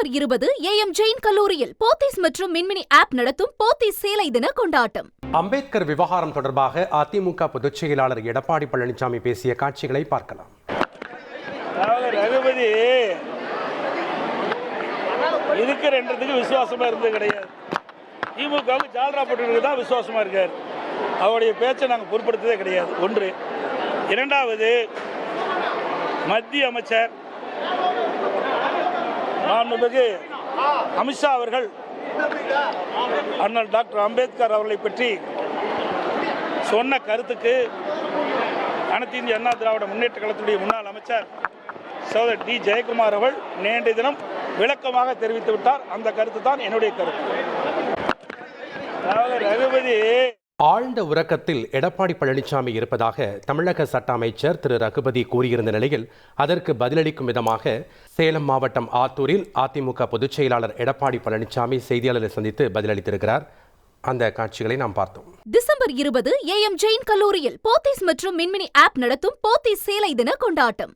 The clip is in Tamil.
டிசம்பர் 20 AM ஜெயின் கல்லூரியில் போத்தீஸ் மற்றும் மின்மினி ஆப் நடத்தும் போத்தீஸ் சேலை தின கொண்டாட்டம். அம்பேத்கர் விவகாரம் தொடர்பாக அதிமுக பொதுச் செயலாளர் எடப்பாடி பழனிசாமி பேசிய காட்சிகளை பார்க்கலாம். ரகுபதி இருக்கிறன்றதுக்கு விசுவாசமா இருந்தது கிடையாது. திமுகவுக்கு ஜால்ரா போட்டு தான் விசுவாசமா இருக்காரு. அவருடைய பேச்சை நாங்கள் பொருட்படுத்ததே கிடையாது. ஒன்று. இரண்டாவது, மத்திய அமைச்சர் மாண்புமிகு அமித்ஷா அவர்கள் அண்ணல் டாக்டர் அம்பேத்கர் அவர்களை பற்றி சொன்ன கருத்துக்கு அனைத்து இந்திய அண்ணா திராவிட முன்னேற்ற கழகத்துடைய முன்னாள் அமைச்சர் சகோதரர் டி ஜெயக்குமார் அவர்கள் நேற்றைய தினம் விளக்கமாக தெரிவித்து விட்டார். அந்த கருத்து தான் என்னுடைய கருத்து. ரகுபதி ஆழ்ந்த உறக்கத்தில் எடப்பாடி பழனிசாமி இருப்பதாக தமிழக சட்ட அமைச்சர் திரு ரகுபதி கூறியிருந்த நிலையில் அதற்கு பதிலளிக்கும் விதமாக சேலம் மாவட்டம் ஆத்தூரில் அதிமுக பொதுச் செயலாளர் எடப்பாடி பழனிசாமி செய்தியாளரை சந்தித்து பதிலளித்திருக்கிறார். அந்த காட்சிகளை நாம் பார்த்தோம். டிசம்பர் 20 AM ஜெயின் கல்லூரியில் போத்தீஸ் மற்றும் மின்மினி ஆப் நடத்தும் போத்தீஸ் சேலை தின கொண்டாட்டம்.